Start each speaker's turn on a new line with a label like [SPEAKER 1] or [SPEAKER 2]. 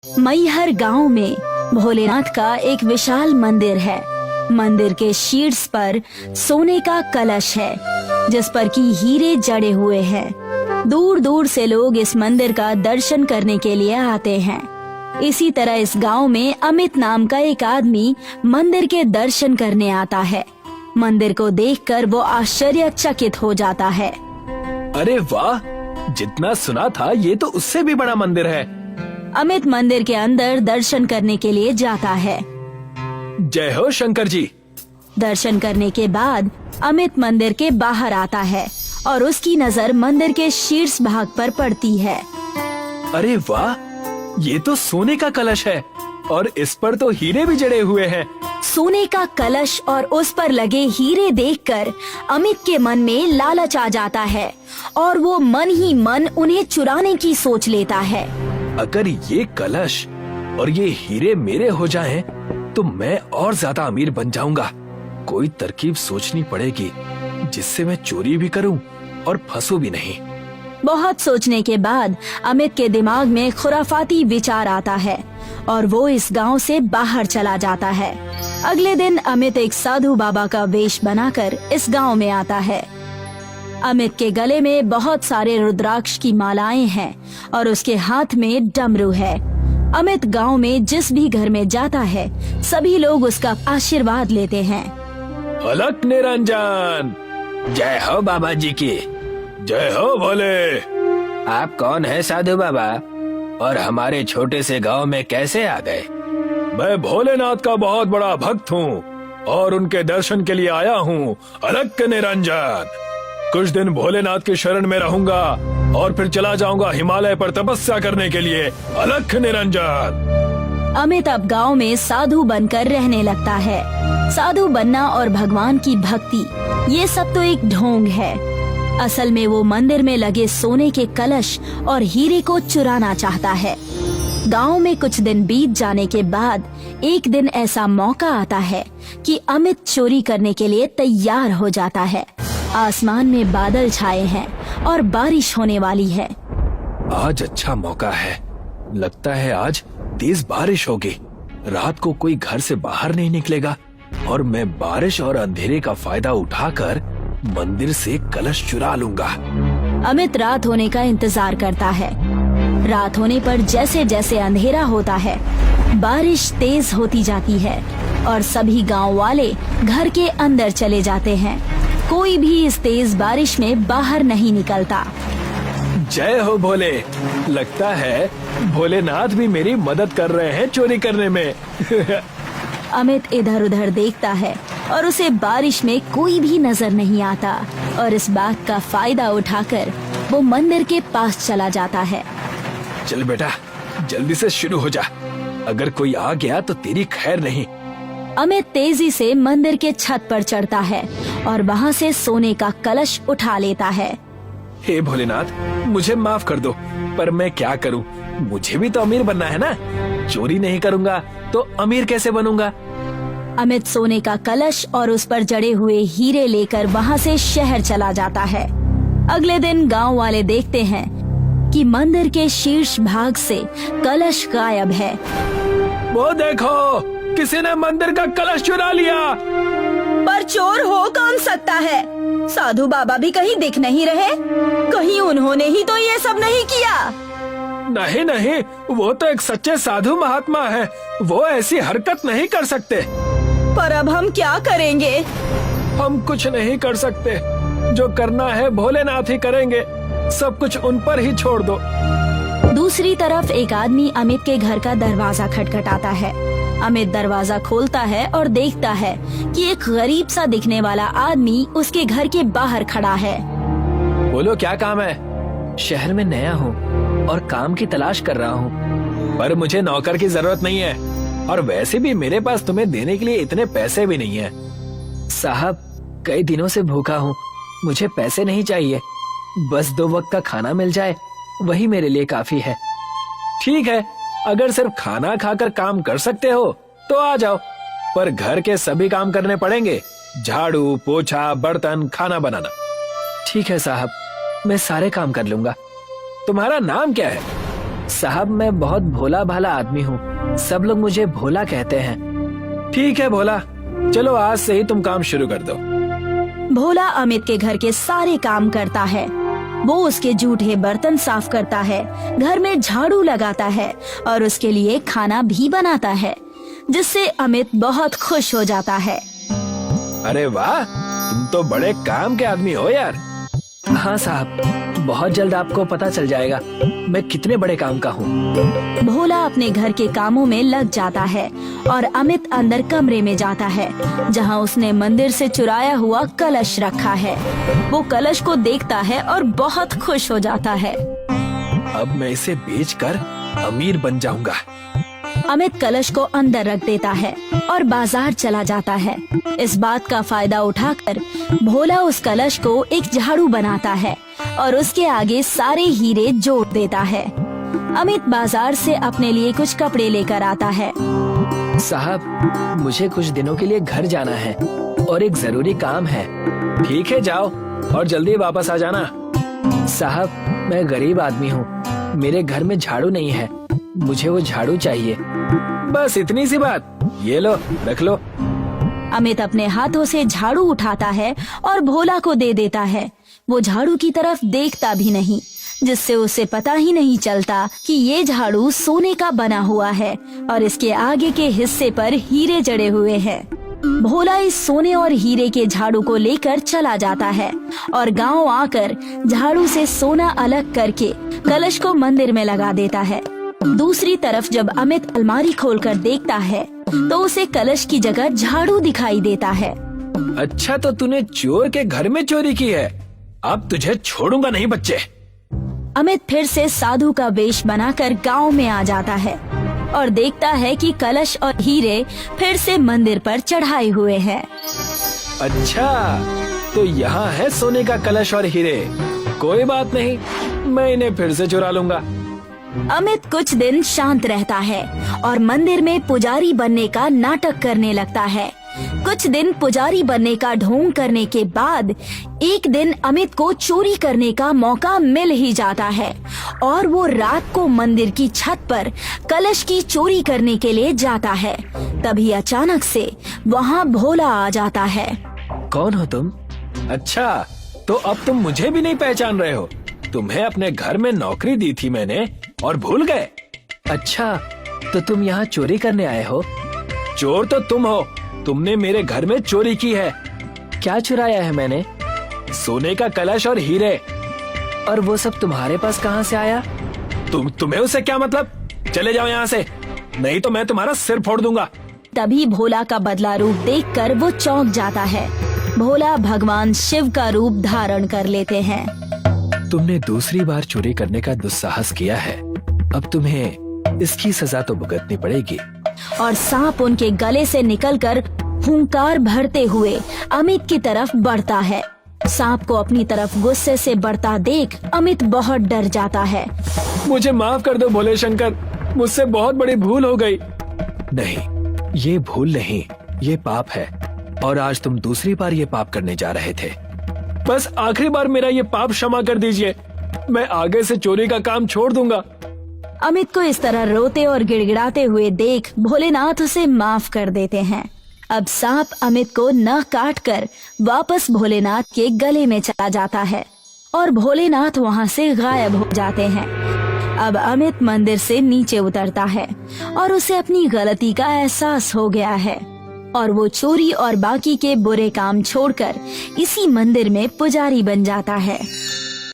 [SPEAKER 1] मैहर गांव में भोलेनाथ का एक विशाल मंदिर है। मंदिर के शीर्ष पर सोने का कलश है जिस पर की हीरे जड़े हुए हैं। दूर दूर से लोग इस मंदिर का दर्शन करने के लिए आते हैं। इसी तरह इस गांव में अमित नाम का एक आदमी मंदिर के दर्शन करने आता है। मंदिर को देखकर वो आश्चर्यचकित हो जाता है।
[SPEAKER 2] अरे वाह, जितना सुना था ये तो उससे भी बड़ा मंदिर है।
[SPEAKER 1] अमित मंदिर के अंदर दर्शन करने के लिए जाता है।
[SPEAKER 2] जय हो शंकर जी।
[SPEAKER 1] दर्शन करने के बाद अमित मंदिर के बाहर आता है और उसकी नजर मंदिर के शीर्ष भाग पर पड़ती है।
[SPEAKER 2] अरे वाह, ये तो सोने का कलश है और इस पर तो हीरे भी जड़े हुए हैं।
[SPEAKER 1] सोने का कलश और उस पर लगे हीरे देखकर अमित के मन में लालच आ जाता है और वो मन ही मन उन्हें चुराने की सोच लेता है।
[SPEAKER 2] अगर ये कलश और ये हीरे मेरे हो जाएं, तो मैं और ज्यादा अमीर बन जाऊंगा। कोई तरकीब सोचनी पड़ेगी जिससे मैं चोरी भी करूं और फंसू भी नहीं।
[SPEAKER 1] बहुत सोचने के बाद अमित के दिमाग में खुराफाती विचार आता है और वो इस गांव से बाहर चला जाता है। अगले दिन अमित एक साधु बाबा का वेश बनाकर इस गांव में आता है। अमित के गले में बहुत सारे रुद्राक्ष की मालाएं हैं और उसके हाथ में डमरू है। अमित गांव में जिस भी घर में जाता है सभी लोग उसका आशीर्वाद लेते हैं।
[SPEAKER 2] अलख निरंजन, जय हो बाबा जी की। जय हो भोले। आप कौन है साधु बाबा और हमारे छोटे से गांव में कैसे आ गए? मैं भोलेनाथ का बहुत बड़ा भक्त हूँ और उनके दर्शन के लिए आया हूँ। अलख निरंजन, कुछ दिन भोलेनाथ की शरण में रहूंगा और फिर चला जाऊंगा हिमालय पर तपस्या करने के लिए। अलख निरंजन।
[SPEAKER 1] अमित अब गांव में साधु बनकर रहने लगता है। साधु बनना और भगवान की भक्ति ये सब तो एक ढोंग है। असल में वो मंदिर में लगे सोने के कलश और हीरे को चुराना चाहता है। गांव में कुछ दिन बीत जाने के बाद एक दिन ऐसा मौका आता है कि अमित चोरी करने के लिए तैयार हो जाता है। आसमान में बादल छाए हैं और बारिश होने वाली है।
[SPEAKER 2] आज अच्छा मौका है, लगता है आज तेज बारिश होगी। रात को कोई घर से बाहर नहीं निकलेगा और मैं बारिश और अंधेरे का फायदा उठाकर मंदिर से कलश चुरा लूंगा।
[SPEAKER 1] अमित रात होने का इंतजार करता है। रात होने पर जैसे जैसे अंधेरा होता है बारिश तेज होती जाती है और सभी गांव वाले घर के अंदर चले जाते हैं। कोई भी इस तेज बारिश में बाहर नहीं निकलता।
[SPEAKER 2] जय हो भोले, लगता है भोलेनाथ भी मेरी मदद कर रहे हैं चोरी करने में।
[SPEAKER 1] अमित इधर उधर देखता है और उसे बारिश में कोई भी नजर नहीं आता और इस बात का फायदा उठाकर वो मंदिर के पास चला जाता है।
[SPEAKER 2] चल बेटा, जल्दी से शुरू हो जा, अगर कोई आ गया तो तेरी खैर नहीं।
[SPEAKER 1] अमित तेजी से मंदिर के छत पर चढ़ता है और वहाँ से सोने का कलश उठा लेता है।
[SPEAKER 2] हे भोलेनाथ, मुझे माफ कर दो, पर मैं क्या करूं? मुझे भी तो अमीर बनना है ना। चोरी नहीं करूंगा तो अमीर कैसे बनूंगा?
[SPEAKER 1] अमित सोने का कलश और उस पर जड़े हुए हीरे लेकर वहाँ से शहर चला जाता है। अगले दिन गांव वाले देखते हैं कि मंदिर के शीर्ष भाग से कलश गायब है।
[SPEAKER 2] वो देखो, किसी ने मंदिर का कलश चुरा लिया।
[SPEAKER 1] पर चोर हो कौन सकता है? साधु बाबा भी कहीं दिख नहीं रहे। कहीं उन्होंने ही तो ये सब नहीं किया?
[SPEAKER 2] नहीं नहीं, वो तो एक सच्चे साधु महात्मा है, वो ऐसी हरकत नहीं कर सकते।
[SPEAKER 1] पर अब हम क्या करेंगे?
[SPEAKER 2] हम कुछ नहीं कर सकते, जो करना है भोलेनाथ ही करेंगे। सब कुछ उन पर ही छोड़ दो।
[SPEAKER 1] दूसरी तरफ एक आदमी अमित के घर का दरवाजा खटखटाता है। अमित दरवाजा खोलता है और देखता है कि एक गरीब सा दिखने वाला आदमी उसके घर के बाहर खड़ा है।
[SPEAKER 2] बोलो, क्या काम है? शहर में नया हूँ और काम की तलाश कर रहा हूँ, पर मुझे नौकर की जरूरत नहीं है और वैसे भी मेरे पास तुम्हें देने के लिए इतने पैसे भी नहीं है। साहब, कई दिनों से भूखा हूँ, मुझे पैसे नहीं चाहिए, बस 2 वक्त का खाना मिल जाए वही मेरे लिए काफी है। ठीक है, अगर सिर्फ खाना खाकर काम कर सकते हो तो आ जाओ, पर घर के सभी काम करने पड़ेंगे, झाड़ू, पोछा, बर्तन, खाना बनाना। ठीक है साहब, मैं सारे काम कर लूंगा। तुम्हारा नाम क्या है? साहब मैं बहुत भोला भाला आदमी हूँ, सब लोग मुझे भोला कहते हैं। ठीक है भोला, चलो आज से ही तुम काम शुरू कर दो।
[SPEAKER 1] भोला अमित के घर के सारे काम करता है। वो उसके जूठे बर्तन साफ करता है, घर में झाड़ू लगाता है और उसके लिए खाना भी बनाता है, जिससे अमित बहुत खुश हो जाता है।
[SPEAKER 2] अरे वाह, तुम तो बड़े काम के आदमी हो यार। हाँ साहब, बहुत जल्द आपको पता चल जाएगा मैं कितने बड़े काम का हूँ।
[SPEAKER 1] भोला अपने घर के कामों में लग जाता है और अमित अंदर कमरे में जाता है, जहाँ उसने मंदिर से चुराया हुआ कलश रखा है। वो कलश को देखता है और बहुत खुश हो जाता है।
[SPEAKER 2] अब मैं इसे बेचकर अमीर बन जाऊंगा।
[SPEAKER 1] अमित कलश को अंदर रख देता है और बाजार चला जाता है। इस बात का फायदा उठाकर भोला उस कलश को एक झाड़ू बनाता है और उसके आगे सारे हीरे जोड़ देता है। अमित बाजार से अपने लिए कुछ कपड़े लेकर आता है।
[SPEAKER 2] साहब, मुझे कुछ दिनों के लिए घर जाना है और एक जरूरी काम है। ठीक है, जाओ और जल्दी वापस आ जाना। साहब, मैं गरीब आदमी हूँ, मेरे घर में झाड़ू नहीं है, मुझे वो झाड़ू चाहिए। बस इतनी सी बात, ये लो, रख लो।
[SPEAKER 1] अमित अपने हाथों से झाड़ू उठाता है और भोला को दे देता है। वो झाड़ू की तरफ देखता भी नहीं, जिससे उसे पता ही नहीं चलता कि ये झाड़ू सोने का बना हुआ है और इसके आगे के हिस्से पर हीरे जड़े हुए हैं। भोला इस सोने और हीरे के झाड़ू को लेकर चला जाता है और गांव आकर झाड़ू से सोना अलग करके कलश को मंदिर में लगा देता है। दूसरी तरफ जब अमित अलमारी खोलकर देखता है तो उसे कलश की जगह झाड़ू दिखाई देता है।
[SPEAKER 2] अच्छा, तो तूने चोर के घर में चोरी की है, अब तुझे छोड़ूंगा नहीं बच्चे।
[SPEAKER 1] अमित फिर से साधु का वेश बनाकर गांव में आ जाता है और देखता है कि कलश और हीरे फिर से मंदिर पर चढ़ाए हुए हैं।
[SPEAKER 2] अच्छा, तो यहाँ है सोने का कलश और हीरे। कोई बात नहीं, मैं इन्हें फिर से चुरा लूंगा।
[SPEAKER 1] अमित कुछ दिन शांत रहता है और मंदिर में पुजारी बनने का नाटक करने लगता है। कुछ दिन पुजारी बनने का ढोंग करने के बाद एक दिन अमित को चोरी करने का मौका मिल ही जाता है और वो रात को मंदिर की छत पर कलश की चोरी करने के लिए जाता है। तभी अचानक से वहाँ भोला आ जाता है।
[SPEAKER 2] कौन हो तुम? अच्छा, तो अब तुम मुझे भी नहीं पहचान रहे हो? तुम्हें अपने घर में नौकरी दी थी मैंने और भूल गए? अच्छा, तो तुम यहाँ चोरी करने आए हो? चोर तो तुम हो, तुमने मेरे घर में चोरी की है। क्या चुराया है मैंने? सोने का कलश और हीरे। और वो सब तुम्हारे पास कहाँ से आया? तुम्हें उससे क्या मतलब? चले जाओ यहाँ से, नहीं तो मैं तुम्हारा सिर फोड़ दूंगा।
[SPEAKER 1] तभी भोला का बदला रूप देखकर वो चौंक जाता है। भोला भगवान शिव का रूप धारण कर लेते हैं।
[SPEAKER 2] तुमने दूसरी बार चोरी करने का दुस्साहस किया है, अब तुम्हें इसकी सजा तो भुगतनी पड़ेगी।
[SPEAKER 1] और सांप उनके गले से निकलकर हुंकार भरते हुए अमित की तरफ बढ़ता है। सांप को अपनी तरफ गुस्से से बढ़ता देख अमित बहुत डर जाता है।
[SPEAKER 2] मुझे माफ कर दो भोले शंकर, मुझसे बहुत बड़ी भूल हो गई। नहीं, ये भूल नहीं, ये पाप है और आज तुम दूसरी बार ये पाप करने जा रहे थे। बस आखिरी बार मेरा ये पाप क्षमा कर दीजिए, मैं आगे से चोरी का काम छोड़ दूंगा।
[SPEAKER 1] अमित को इस तरह रोते और गिड़गिड़ाते हुए देख भोलेनाथ उसे माफ कर देते हैं। अब सांप अमित को न काट कर वापस भोलेनाथ के गले में चला जाता है और भोलेनाथ वहाँ से गायब हो जाते हैं। अब अमित मंदिर से नीचे उतरता है और उसे अपनी गलती का एहसास हो गया है और वो चोरी और बाकी के बुरे काम छोड़कर इसी मंदिर में पुजारी बन जाता है।